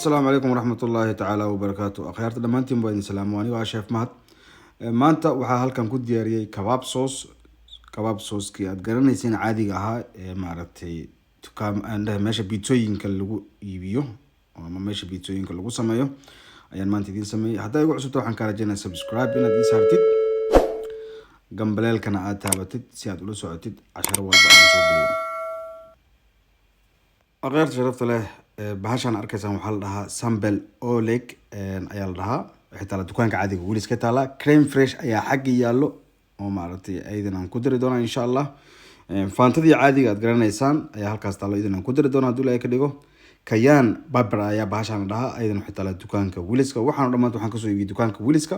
السلام عليكم ورحمة الله تعالى وبركاته. أخيرت دمانتين بوين السلام واني وشيف مهد. maanta waxaa halkan ku diyaariyay kabaab sauce-kii aad garanaysiin caadiga ahaa ee maaragtay meesha biitsooyinka lagu iibiyo ama meesha biitsooyinka lagu sameeyo ayaan maanta idiin sameeyay. haddaa igu cusubta waxaan kaa rajaynayaa subscribe inaad ii saartid gambaleelkana aad taabatid si aad ula socotid casharo walba aan soo geliyo. aqeerta sharafta leh bahashan arkaysaan waxaa la dhahaa sambal oleg ayaa la dhahaa. waxay taala dukaanka caadiga weli iska taala. cream fresh ayaa xagga yaallo oo maaragtay aydan aan ku dari doonaa insha allah. faantadii caadiga aad garanaysaan ayaa halkaas taalo idan aan ku dari doonaa haddii ilaahay ka dhigo. kayaan babar ayaa bahashan la dhahaa aydan waxay taala dukaanka wiliska. waxaan dhammaanta waxaan kasoo iibiyay dukaanka wiliska.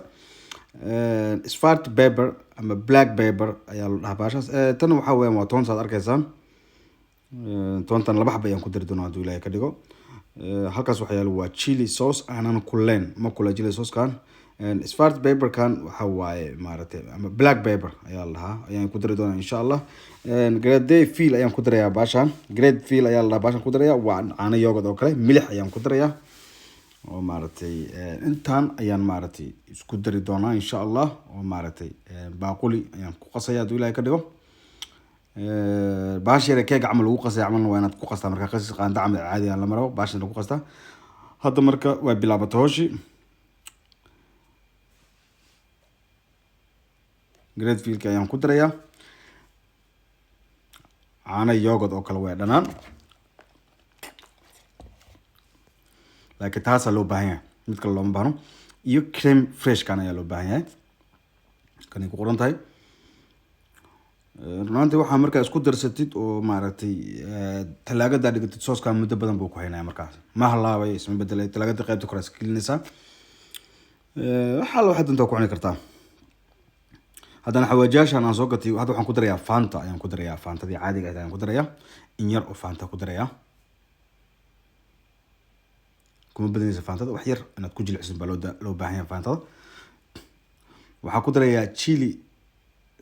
swart pepper ama black pepper ayaa la dhahaa bahashaas. tan waxaa weeyaan waa toonta aad arkaysaan. toontan laba xaba ayaan ku dari doonaa haddii ilaahay ka dhigo. halkaas waxa yaalo waa chili sauce aanan kuleen ma kula chili sauce kan. swart pepper kan waxa waaye maaragtay ama black pepper ayaa la dhahaa ayaan ku dari doonaa insha allah. grade feel ayaan ku darayaa baashan. grade feel ayaa la dhahaa baashan ku darayaa. waa caano yogurt oo kale. milix ayaan ku darayaa oo maaragtay intaan ayaan maaragtay isku dari doonaa insha allah. oo maaragtay baaquli ayaan ku qasayaa haddii ilaahay ka dhigo. bahash yar keega camal lagu qasay camalna waa inaad ku qastaa marka qasis qaanda camal caadi aan la maro bahashan lagu qastaa. hadda marka waa bilaabatay hooshi. grade fielka ayaan ku darayaa. caano yogurt oo kale waa dhanaan laakiin taasaa loo baahan yahay mid kale looma baahno. iyo cream fresh kan ayaa loo baahan yahay kanay ku qoran tahay. runtii waxaa markaa isku darsatid oo maaragtay talaagada dhigtid sooskaa muddo badan buu ku haynaya markaas ma halaabay isma bedelay. talaagada qaybta kore iska gelinaysaa. waxaad doontaa ku cuni kartaa. haddana xawaajiyaashan aan soo gatay hadda waxaan ku darayaa fanta ayaan ku darayaa. fantadii caadiga ahayd ayaan ku darayaa. in yar oo fanta ku darayaa. kuma badanaysa fantada wax yar inaad ku jilicsan baa loo baahan yahay fantada. waxaa ku darayaa chili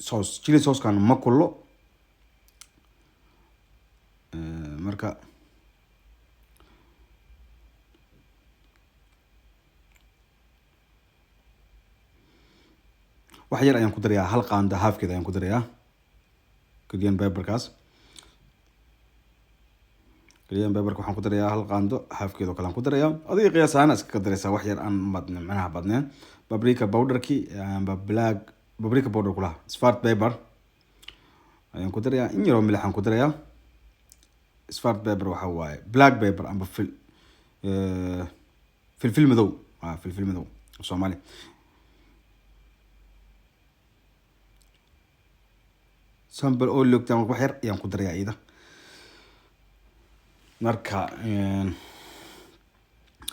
sauce kan ma kullo marka wax yar ayaan ku darayaa. hal qaanda haafkeeda ayaan ku darayaa cayenne pepperkaas. cayenne pepperka waxaan ku darayaa hal qaando haafkeeda oo kale aan ku darayaa. adiga qiyaas ahaan iska daraysaa wax yar aan macnaha badneen. paprika powderki amba paprika powder kulaha. swart pepper ayaan ku darayaa. in yaroo milix aan ku darayaa. swart pepper waxa waaye black pepper amba filfil madow. filfil madow Soomaali. sambal oo lugtan wax yar ayaan ku darayaa iyada. marka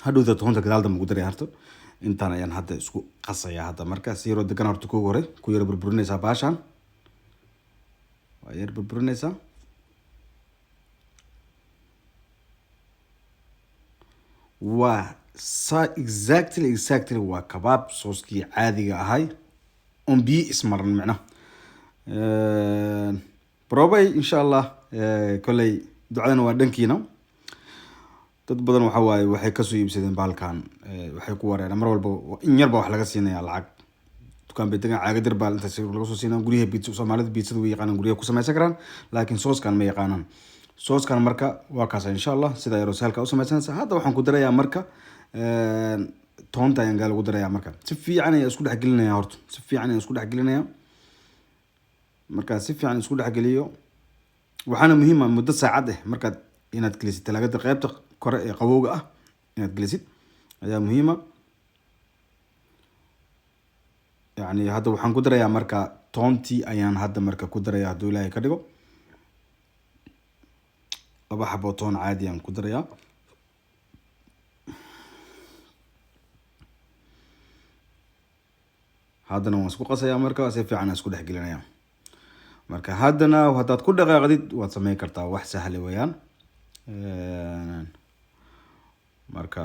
hadhowda toonta gadaal dambe ku daraya harto. intaan ayaan hadda isku qasayaa. hadda marka si yaroo degan horta kugu hore ku yara burburinaysaa baashan. waa yar burburinaysaa. waa exactly waa kabaab sauce-kii caadiga ahay on biyo ismaran micna. probay insha allah. kolley ducadana waa dhankiina. dad badan waxa waaye waxay kasoo iibsadeen bahalkan. waxay ku wareereen mar walba in yarba wax laga siinaya lacag. dukaan bay degan caaga dir baa intaas laga soo siinaa. guryaha pizza Soomaalida pizzada way yaqaanaan guryaha ku samaysan karaan laakiin sooskan ma yaqaanaan. sooskan marka waa kaas insha allah sida yaro salka u samaysanaysa. hadda waxaan ku darayaa marka toonta ayaan gaal ugu darayaa marka si fiican ayaan isku dhexgelinayaa horta. si fiican ayaan isku dhexgelinayaa. marka si fiican isku dhexgeliyo waxaana muhiim ah muddo saacad markaad inaad gelisid talaagada qaybta kore ee qabowga ah inaad gelisid ayaa muhiima. yani hadda waxaan ku darayaa marka toontii ayaan hadda marka ku darayaa hadduu ilaahay ka dhigo. laba xabo toon caadi aan ku darayaa. haddana waan isku qasayaa marka si fiican aan isku dhexgelinayaa. marka haddana haddaad ku dhaqaaqdid waad sameyn kartaa wax sahli weeyaan. marka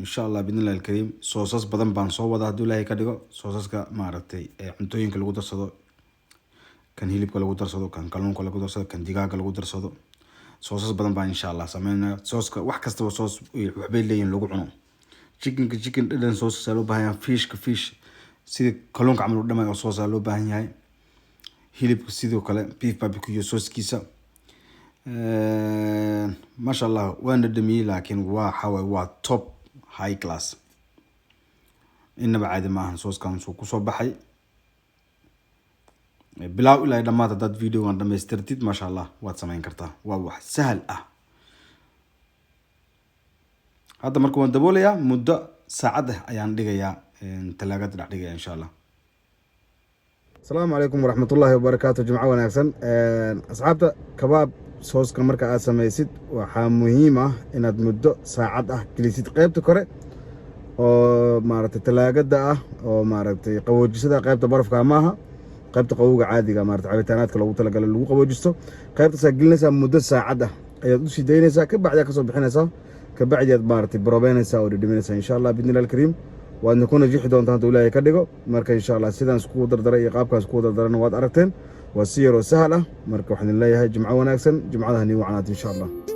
insha allah bidnillahi alkariim soosas badan baan soo wadaa hadduu ilaahay ka dhigo. soosaska maaragtay cuntooyinka lagu darsado kan hilibka lagu darsado kan kalluunka lagu darsado kan digaaga lagu darsado soosas badan baan insha Allah sameynaa. Sooska wax kastaba soos waxbay leeyihiin lagu cuno. Chicken dhadhan soos loo baahan yahay, fish sida kalluunka camal u dhamay oo soos loo baahan yahay. Hilibka sidoo kale beef barbecue sooskiisa masha Allah waan dhadhamiyay, laakiin waa top high class inaba caadi maahan. sooskan soo kusoo baxay bilaaw ilaa dhamaad dad video aan dhameystirtid masha Allah waad sameyn kartaa. waa wax sahal ah. hadda marka waan daboolayaa muddo saacad ayaan dhigayaa talaagada dhex dhigaya insha Allah. السلام عليكم ورحمة الله وبركاته. جمعة وناكسن أصحابتا كباب صوص كمركا آسميسيد وحا مهمة إن تمدو ساعد كليسيد قيبتو كوري ومارتي تلاقة ومارتي قووجيسة قيبتا برف كاماها قيبتا قووغ عادي مارتي عبيتانات كلاو تلقى للو قووجيستو قيبتا ساقلنسا مدو ساعد أيضوشي دينيسا كبعد يكسو بحنسا كبعد مارتي بروبينيسا ودمينيسا إن شاء الله بإذن الله الكريم. وأن نكون نجيح دون تهانتو إلهي كدقو مركا إن شاء الله سيدان سكو دردري قابكا سكو دردري نواد أركتين والسير وسهلة مركا وحن الله جمعة وناكسن جمعة هني وعنات إن شاء الله.